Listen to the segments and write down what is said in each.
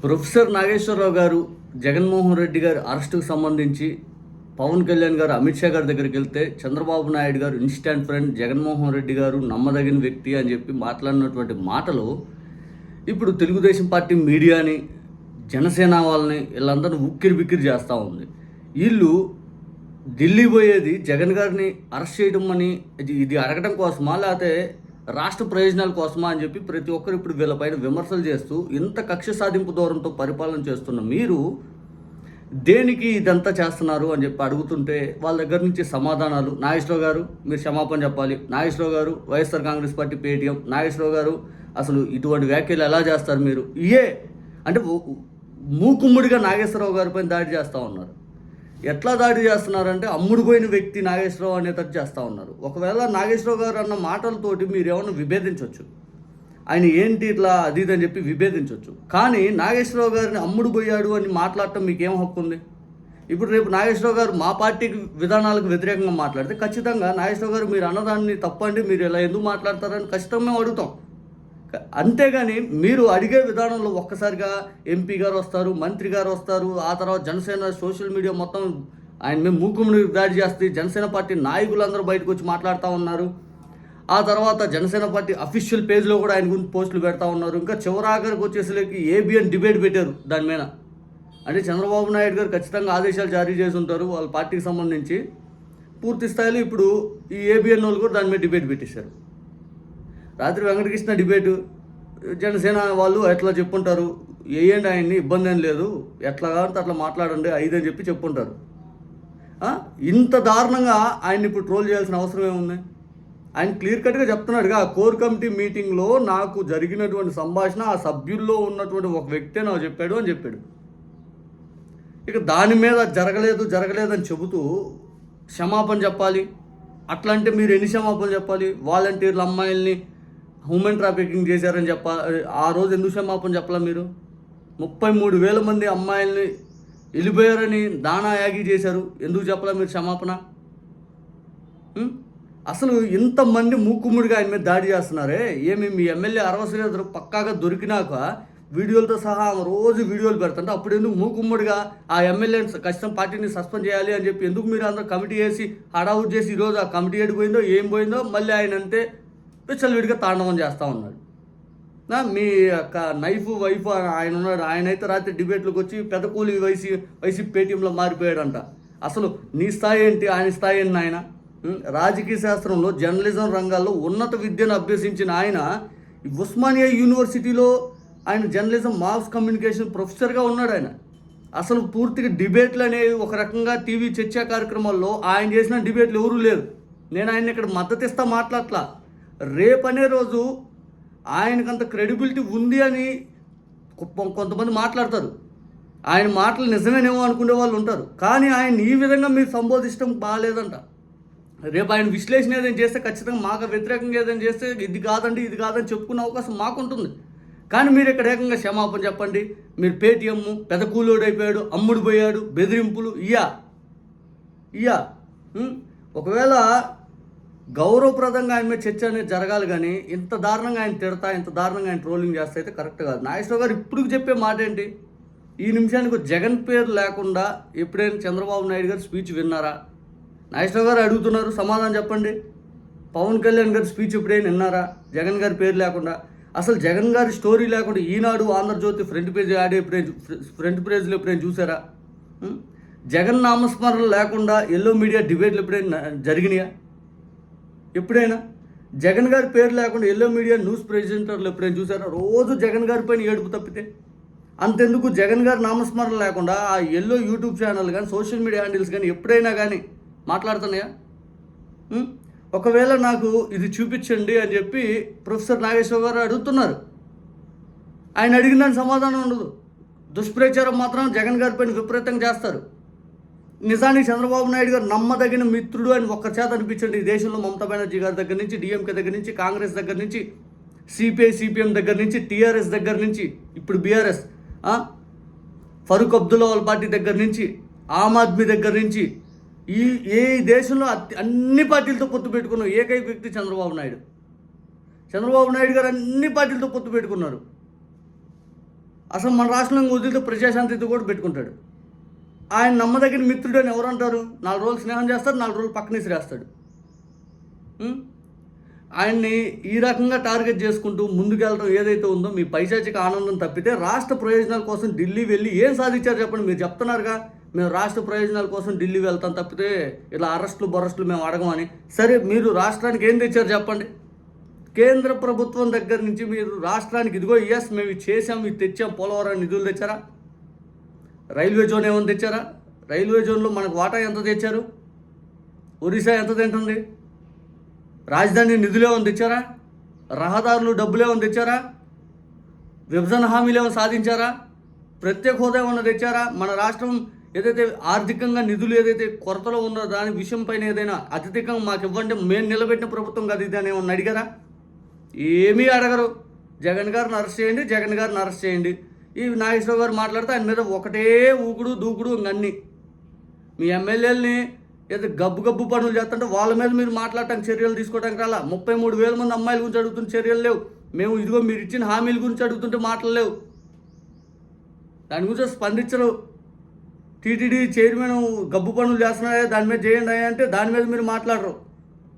Professor Nageswararao గారు జగన్మోహన్ రెడ్డి గారి అరెస్టుకు సంబంధించి పవన్ కళ్యాణ్ గారు అమిత్ షా గారి దగ్గరికి వెళ్తే చంద్రబాబు నాయుడు గారు ఇన్స్టాంట్ ఫ్రెండ్, జగన్మోహన్ రెడ్డి గారు నమ్మదగిన వ్యక్తి అని చెప్పి మాట్లాడినటువంటి మాటలు ఇప్పుడు తెలుగుదేశం పార్టీ మీడియాని, జనసేన వాళ్ళని వీళ్ళందరినీ ఉక్కిరి బిక్కిరి చేస్తూ ఉంది. వీళ్ళు ఢిల్లీ పోయేది జగన్ గారిని అరెస్ట్ చేయడం అని ఇది అడగడం కోసమా, లేకపోతే రాష్ట్ర ప్రయోజనాల కోసమా అని చెప్పి ప్రతి ఒక్కరు ఇప్పుడు వీళ్ళపైన విమర్శలు చేస్తూ ఇంత కక్ష సాధింపు దూరంతో పరిపాలన చేస్తున్న మీరు దేనికి ఇదంతా చేస్తున్నారు అని చెప్పి అడుగుతుంటే వాళ్ళ దగ్గర నుంచి సమాధానాలు, నాగేశ్వరరావు గారు మీరు క్షమాపణ చెప్పాలి, నాగేశ్వరరావు గారు వైఎస్ఆర్ కాంగ్రెస్ పార్టీ పేటీఎం, నాగేశ్వరరావు గారు అసలు ఇటువంటి వ్యాఖ్యలు ఎలా చేస్తారు మీరు, అంటే మూకుమ్ముడిగా నాగేశ్వరరావు గారి పైన దాడి చేస్తూ ఉన్నారు. ఎట్లా దాడి చేస్తున్నారంటే అమ్ముడు పోయిన వ్యక్తి నాగేశ్వరరావు అనేటట్టు చేస్తూ ఉన్నారు. ఒకవేళ నాగేశ్వరరావు గారు అన్న మాటలతోటి మీరు ఏమన్నా విభేదించవచ్చు, ఆయన ఏంటి ఇట్లా అది ఇది అని చెప్పి విభేదించవచ్చు. కానీ నాగేశ్వరరావు గారిని అమ్ముడు పోయాడు అని మాట్లాడటం మీకేం హక్కు ఉంది? ఇప్పుడు రేపు నాగేశ్వరరావు గారు మా పార్టీ విధానాలకు వ్యతిరేకంగా మాట్లాడితే ఖచ్చితంగా నాగేశ్వరరావు గారు మీరు అన్నదాన్ని తప్పండి, మీరు ఇలా ఎందుకు మాట్లాడతారని ఖచ్చితంగా మేము అడుగుతాం. అంతేగాని మీరు అడిగే విధానంలో ఒక్కసారిగా ఎంపీ గారు వస్తారు, మంత్రి గారు వస్తారు, ఆ తర్వాత జనసేన సోషల్ మీడియా మొత్తం ఆయన మేము మూకుముని దాడి చేస్తే జనసేన పార్టీ నాయకులందరూ బయటకు వచ్చి మాట్లాడుతూ ఉన్నారు. ఆ తర్వాత జనసేన పార్టీ అఫీషియల్ పేజ్లో కూడా ఆయన గురించి పోస్టులు పెడతా ఉన్నారు. ఇంకా చివరాఖరికి వచ్చేసరికి ఏబిఎన్ డిబేట్ పెట్టారు దాని మీద. అంటే చంద్రబాబు నాయుడు గారు ఖచ్చితంగా ఆదేశాలు జారీ చేసి ఉంటారు వాళ్ళ పార్టీకి సంబంధించి. పూర్తి స్థాయిలో ఇప్పుడు ఈ ఏబిఎన్ వాళ్ళు కూడా దాని మీద డిబేట్ పెట్టేశారు. రాత్రి వెంకటకృష్ణ డిబేటు, జనసేన వాళ్ళు ఎట్లా చెప్పుంటారు, వేయండి ఆయన్ని, ఇబ్బంది ఏం లేదు, ఎట్లా కావాలంటే అట్లా మాట్లాడండి అని చెప్పి చెప్పుంటారు. ఇంత దారుణంగా ఆయన్ని ఇప్పుడు ట్రోల్ చేయాల్సిన అవసరం ఏముంది? ఆయన క్లియర్ కట్గా చెప్తున్నాడుగా, కోర్ కమిటీ మీటింగ్లో నాకు జరిగినటువంటి సంభాషణ ఆ సభ్యుల్లో ఉన్నటువంటి ఒక వ్యక్తే నాకు చెప్పాడు అని చెప్పాడు. ఇక దాని మీద జరగలేదని చెబుతూ క్షమాపణ చెప్పాలి. అట్లా అంటే మీరు ఎన్ని క్షమాపణ చెప్పాలి? వాలంటీర్లు అమ్మాయిల్ని హ్యూమన్ ట్రాఫికింగ్ చేశారని ఆ రోజు ఎందుకు క్షమాపణ చెప్పాలా? మీరు 33,000 మంది అమ్మాయిల్ని వెళ్ళిపోయారని దానా యాగి చేశారు, ఎందుకు చెప్పాలా మీరు క్షమాపణ? అసలు ఇంతమంది మూకుమ్ముడిగా ఆయన మీద దాడి చేస్తున్నారే, ఏమి మీ ఎమ్మెల్యే అరవసలేదు పక్కాగా దొరికినాక వీడియోలతో సహా రోజు వీడియోలు పెడుతుంటే అప్పుడు ఎందుకు మూకుమ్ముడిగా ఆ ఎమ్మెల్యేని ఖచ్చితంగా పార్టీని సస్పెండ్ చేయాలి అని చెప్పి ఎందుకు మీరు అందరూ కమిటీ వేసి హడావుట్ చేసి ఈరోజు ఆ కమిటీ ఏడిపోయిందో ఏం పోయిందో మళ్ళీ ఆయన అంతే విచ్చలవిడిగా తాండవం చేస్తూ ఉన్నాడు. మీ యొక్క వైఫ్ ఆయన ఉన్నాడు, ఆయన అయితే రాత్రి డిబేట్లోకి వచ్చి పెద్ద కూలి వైసీపీ పేటీఎంలో మారిపోయాడంట. అసలు నీ స్థాయి ఏంటి, ఆయన స్థాయి ఏంటి? ఆయన రాజకీయ శాస్త్రంలో జర్నలిజం రంగాల్లో ఉన్నత విద్యను అభ్యసించిన ఆయన ఉస్మానియా యూనివర్సిటీలో ఆయన జర్నలిజం మాస్ కమ్యూనికేషన్ ప్రొఫెసర్గా ఉన్నాడు. ఆయన అసలు పూర్తిగా డిబేట్లు అనేవి ఒక రకంగా టీవీ చర్చా కార్యక్రమాల్లో ఆయన చేసిన డిబేట్లు ఎవరూ లేరు. నేను ఆయన ఇక్కడ మద్దతు ఇస్తా మాట్లాడట్లా. రేపనే రోజు ఆయనకంత క్రెడిబిలిటీ ఉంది అని కొంతమంది మాట్లాడతారు. ఆయన మాటలు నిజమేనేమో అనుకునే వాళ్ళు ఉంటారు. కానీ ఆయన ఈ విధంగా మీరు సంబోధించడం బాగాలేదంట. రేపు ఆయన విశ్లేషణ ఏదైనా చేస్తే ఖచ్చితంగా మాకు వ్యతిరేకంగా ఏదైనా చేస్తే ఇది కాదండి ఇది కాదని చెప్పుకునే అవకాశం మాకుంటుంది. కానీ మీరు ఇక్కడ ఏకంగా క్షమాపణ చెప్పండి, మీరు పేటీఎం పెద్ద కూలోడు అయిపోయాడు, అమ్ముడు పోయాడు, బెదిరింపులు ఇయ్యా ఒకవేళ గౌరవప్రదంగా ఆయన మీద చర్చ అనేది జరగాలి. కానీ ఇంత దారుణంగా ఆయన తిడతా, ఇంత దారుణంగా ఆయన ట్రోలింగ్ చేస్తే అయితే కరెక్ట్ కాదు. నాగేశ్వరరావు గారు ఇప్పుడు చెప్పే మాట ఏంటి? ఈ నిమిషానికి జగన్ పేరు లేకుండా ఎప్పుడైనా చంద్రబాబు నాయుడు గారు స్పీచ్ విన్నారా? నాగేశ్వరరావు గారు అడుగుతున్నారు, సమాధానం చెప్పండి. పవన్ కళ్యాణ్ గారి స్పీచ్ ఎప్పుడైనా విన్నారా జగన్ గారి పేరు లేకుండా? అసలు జగన్ గారి స్టోరీ లేకుండా ఈనాడు, ఆంధ్రజ్యోతి ఫ్రంట్ పేజ్లో ఎప్పుడైనా చూసారా? జగన్ నామస్మరణ లేకుండా ఎల్లో మీడియా డిబేట్లు ఎప్పుడైనా జరిగినాయా? ఎప్పుడైనా జగన్ గారి పేరు లేకుండా ఎల్లో మీడియా న్యూస్ ప్రెజెంటర్లు ఎప్పుడైనా చూసారా? రోజు జగన్ గారి పైన ఏడుపు తప్పితే. అంతెందుకు జగన్ గారి నామస్మరణ లేకుండా ఆ ఎల్లో యూట్యూబ్ ఛానల్ కానీ సోషల్ మీడియా హ్యాండిల్స్ కానీ ఎప్పుడైనా కానీ మాట్లాడుతున్నాయా? ఒకవేళ నాకు ఇది చూపించండి అని చెప్పి ప్రొఫెసర్ నాగేశ్వరరావు గారు అడుగుతున్నారు. ఆయన అడిగిన దానికి సమాధానం ఉండదు. దుష్ప్రచారం మాత్రం జగన్ గారి పైన విపరీతంగా చేస్తారు. నిజానికి చంద్రబాబు నాయుడు గారు నమ్మదగిన మిత్రుడు అని ఒక్క చేత అనిపించండి. ఈ దేశంలో మమతా బెనర్జీ గారి దగ్గర నుంచి, డిఎంకే దగ్గర నుంచి, కాంగ్రెస్ దగ్గర నుంచి, సిపిఐ సిపిఎం దగ్గర నుంచి, టీఆర్ఎస్ దగ్గర నుంచి, ఇప్పుడు బీఆర్ఎస్, ఫరూక్ అబ్దుల్లా వాళ్ళ పార్టీ దగ్గర నుంచి, ఆమ్ ఆద్మీ దగ్గర నుంచి, ఈ దేశంలో అన్ని పార్టీలతో పొత్తు పెట్టుకున్న ఏకైక వ్యక్తి చంద్రబాబు నాయుడు. చంద్రబాబు నాయుడు గారు అన్ని పార్టీలతో పొత్తు పెట్టుకున్నారు. అసలు మన రాష్ట్రంలో వదిలితే ప్రజాశాంతితో కూడా పెట్టుకుంటాడు. ఆయన నమ్మదగిన మిత్రుడు అని ఎవరు అంటారు? 4 రోజులు స్నేహం చేస్తాడు, 4 రోజులు పక్కన విసిరేస్తాడు. ఆయన్ని ఈ రకంగా టార్గెట్ చేసుకుంటూ ముందుకెళ్ళడం ఏదైతే ఉందో మీ పైశాచిక ఆనందం తప్పితే రాష్ట్ర ప్రయోజనాల కోసం ఢిల్లీ వెళ్ళి ఏం సాధించారు చెప్పండి. మీరు చెప్తున్నారుగా మేము రాష్ట్ర ప్రయోజనాల కోసం ఢిల్లీ వెళ్తాం తప్పితే ఇలా అరెస్టులు మేము అడగమని. సరే, మీరు రాష్ట్రానికి ఏం తెచ్చారు చెప్పండి. కేంద్ర ప్రభుత్వం దగ్గర నుంచి మీరు రాష్ట్రానికి ఇదిగో మేము ఇది చేసాం, ఇది తెచ్చాం, పోలవరం నిధులు తెచ్చారా? రైల్వే జోన్ ఏమైనా తెచ్చారా? రైల్వే జోన్లో మనకు వాటా ఎంత తెచ్చారు? ఒరిస్సా ఎంత తింటుంది? రాజధాని నిధులు ఏమైనా తెచ్చారా? రహదారులు డబ్బులు ఏమైనా తెచ్చారా? విభజన హామీలు ఏమైనా సాధించారా? ప్రత్యేక హోదా ఏమైనా తెచ్చారా? మన రాష్ట్రం ఏదైతే ఆర్థికంగా నిధులు ఏదైతే కొరతలో ఉందో దాని విషయం పైన ఏదైనా అత్యధికంగా మాకు ఇవ్వండి, మేము నిలబెట్టిన ప్రభుత్వం కాదు ఇది అని ఏమన్నా అడిగారా? ఏమీ అడగరు. జగన్ గారిని అరెస్ట్ చేయండి, జగన్ గారిని అరెస్ట్ చేయండి. ఈ నాగేశ్వరరావు గారు మాట్లాడితే ఆయన మీద ఒకటే ఊకుడు దూకుడు అన్నీ. మీ ఎమ్మెల్యేలని ఏదో గబ్బు పనులు చేస్తుంటే వాళ్ళ మీద మీరు మాట్లాడటానికి చర్యలు తీసుకోవడానికి రాలా. 33,000 మంది అమ్మాయిల గురించి అడుగుతున్న చర్యలు లేవు. మేము ఇదిగో మీరు ఇచ్చిన హామీల గురించి అడుగుతుంటే మాటలు లేవు. దాని గురించి స్పందించరు. టీటీడీ చైర్మన్ గబ్బు పనులు చేస్తున్నారే దాని మీద చేయండి అంటే దాని మీద మీరు మాట్లాడరు.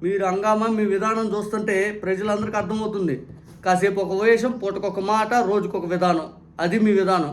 మీరు హంగామా మీ విధానం చూస్తుంటే ప్రజలందరికీ అర్థమవుతుంది. కాసేపు ఒక వేషం, పూటకొక మాట, రోజుకొక విధానం. అది మీ విధానం.